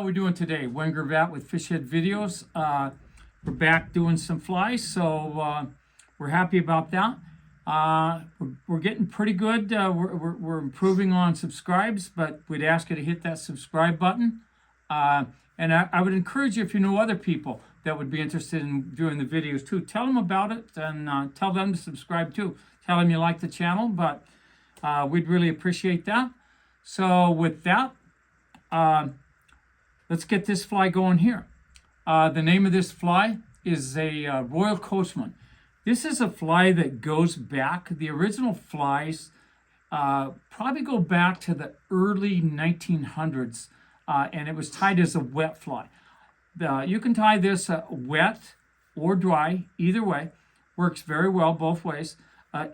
we doing today? Wayne Gravatt with Fishhead Videos. We're back doing some flies, so we're happy about that. We're getting pretty good. We're improving on subscribes, but we'd ask you to hit that subscribe button. And I would encourage you, if you know other people that would be interested in doing the videos too, tell them about it and tell them to subscribe too. Tell them you like the channel, but we'd really appreciate that. So with that, let's get this fly going here. The name of this fly is a Royal Coachman. This is a fly that goes back. The original flies probably go back to the early 1900s, and it was tied as a wet fly. You can tie this wet or dry, either way. Works very well both ways.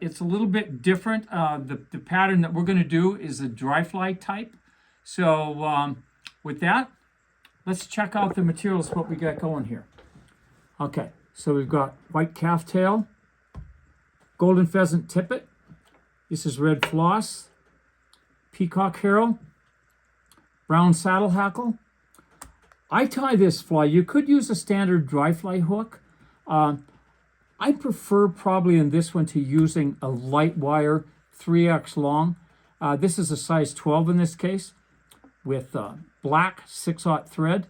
It's a little bit different. The pattern that we're going to do is a dry fly type. So with that, let's check out the materials, what we got going here. Okay, so we've got white calf tail, golden pheasant tippet. This is red floss, peacock herald, brown saddle hackle. I tie this fly. You could use a standard dry fly hook. I prefer probably in this one to using a light wire 3X long. This is a size 12 in this case with black 6/0 thread.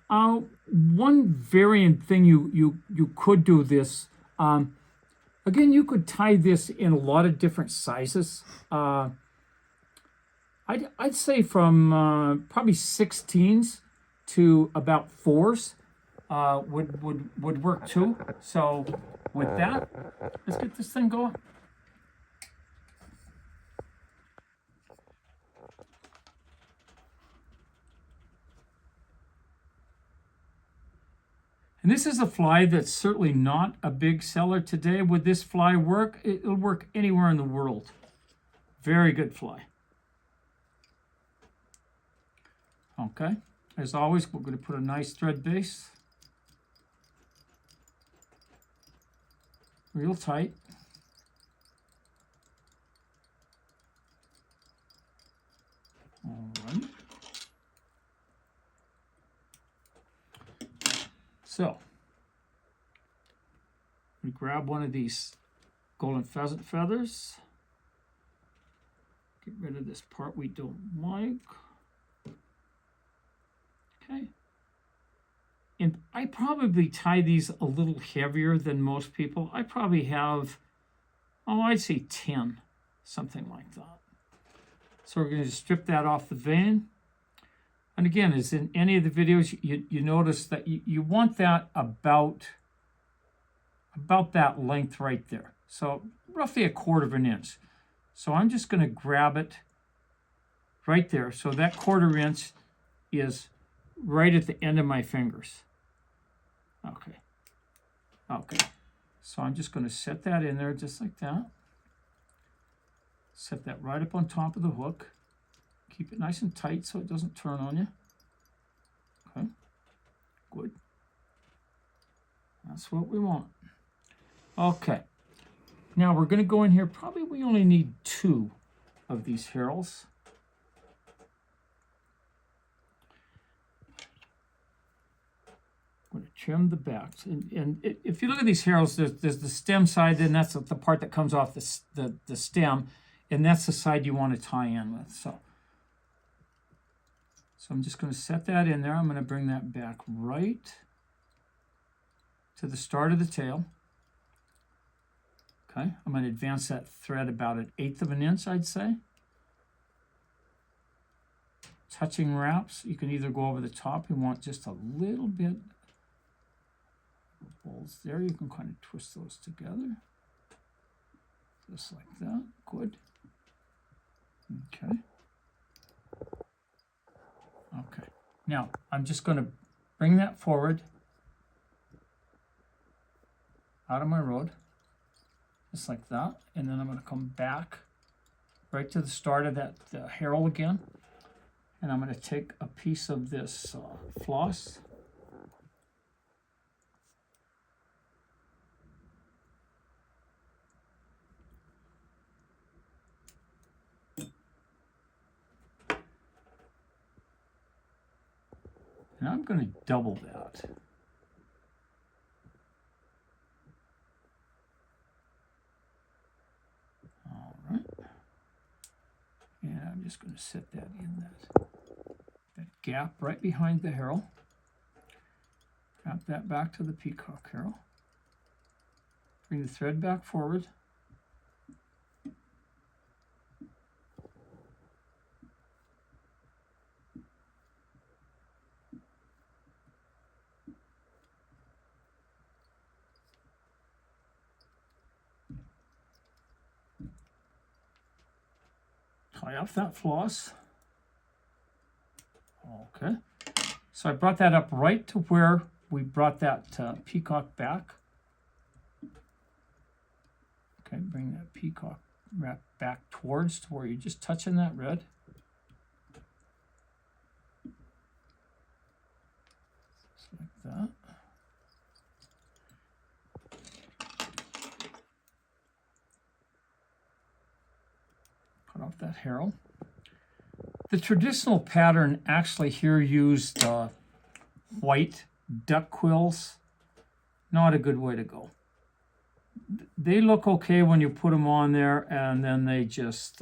One variant thing you could do this. Again, you could tie this in a lot of different sizes. I'd say from probably 16s to about 4s would work too. So with that, let's get this thing going. And this is a fly that's certainly not a big seller today. Would this fly work? It'll work anywhere in the world. Very good fly. Okay, as always, we're going to put a nice thread base. Real tight. All right. So, we grab one of these golden pheasant feathers. Get rid of this part we don't like. Okay. And I probably tie these a little heavier than most people. I probably have, I'd say 10, something like that. So we're going to strip that off the vein. And again, as in any of the videos, you notice that you want that about that length right there. So roughly 1/4 inch. So I'm just going to grab it right there. So that 1/4 inch is right at the end of my fingers. Okay. Okay. So I'm just going to set that in there just like that. Set that right up on top of the hook. Keep it nice and tight so it doesn't turn on you. Okay, good. That's what we want. Okay, now we're going to go in here. Probably we only need 2 of these heralds. I'm going to trim the backs. And if you look at these heralds, there's the stem side, then that's the part that comes off the stem, and that's the side you want to tie in with. So I'm just going to set that in there. I'm going to bring that back right to the start of the tail. Okay, I'm going to advance that thread about 1/8 inch, I'd say. Touching wraps, you can either go over the top. You want just a little bit of bolts there. You can kind of twist those together. Just like that. Good. Okay. Okay, now I'm just going to bring that forward out of my road, just like that, and then I'm going to come back right to the start of that herald again, and I'm going to take a piece of this floss. And I'm going to double that. All right. And I'm just going to set that in that gap right behind the herald. Wrap that back to the peacock herald. Bring the thread back forward. Tie off that floss. Okay. So I brought that up right to where we brought that peacock back. Okay, bring that peacock wrap back towards to where you're just touching that red. Just like that. Cut off that herald. The traditional pattern actually here used white duck quills. Not a good way to go. They look okay when you put them on there, and then they just,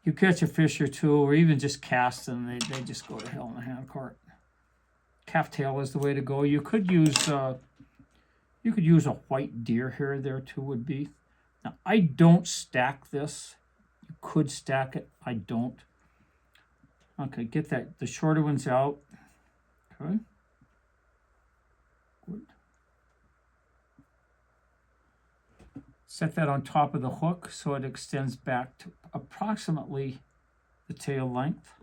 you catch a fish or two, or even just cast them, they just go to hell in a handcart. Calf tail is the way to go. You could use a white deer hair there too, would be. Now, I don't stack this. You could stack it. I don't. Okay, get the shorter ones out. Okay. Good. Set that on top of the hook so it extends back to approximately the tail length.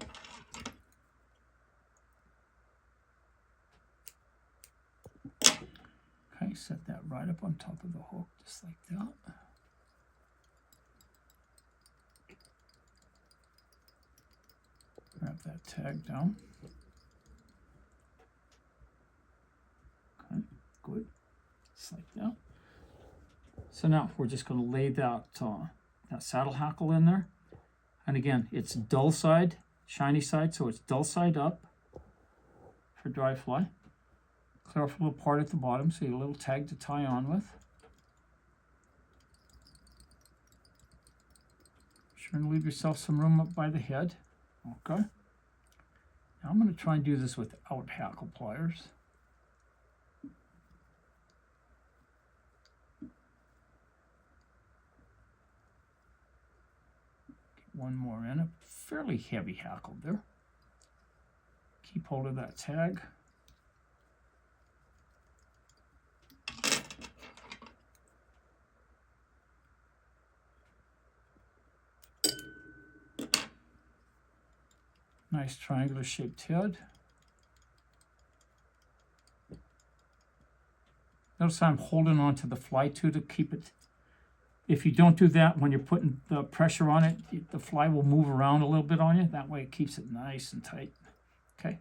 Okay, set that right up on top of the hook, just like that. Wrap that tag down. Okay, good. Just like that. So now we're just going to lay that saddle hackle in there. And again, it's dull side, shiny side, so it's dull side up for dry fly. Clear off a little part at the bottom so you have a little tag to tie on with. Sure to leave yourself some room up by the head. Okay. Now I'm going to try and do this without hackle pliers. Get one more in, a fairly heavy hackle there. Keep hold of that tag. Nice triangular shaped head. Notice I'm holding onto the fly too to keep it. If you don't do that, when you're putting the pressure on it, the fly will move around a little bit on you. That way it keeps it nice and tight. Okay.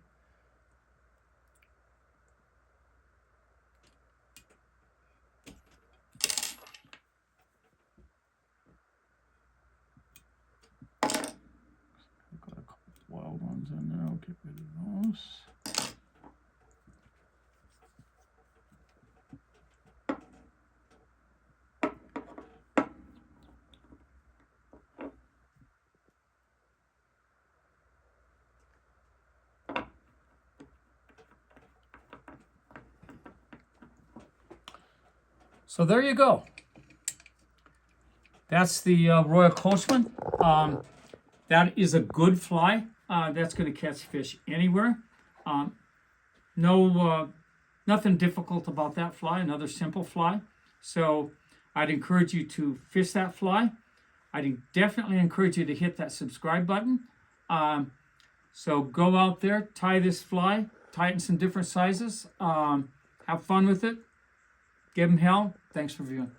Wild ones in there, I'll get rid of those. So there you go. That's the Royal Coachman. That is a good fly. That's going to catch fish anywhere. Nothing difficult about that fly, another simple fly. So I'd encourage you to fish that fly. I'd definitely encourage you to hit that subscribe button. So go out there, tie this fly, tie it in some different sizes. Have fun with it. Give them hell. Thanks for viewing.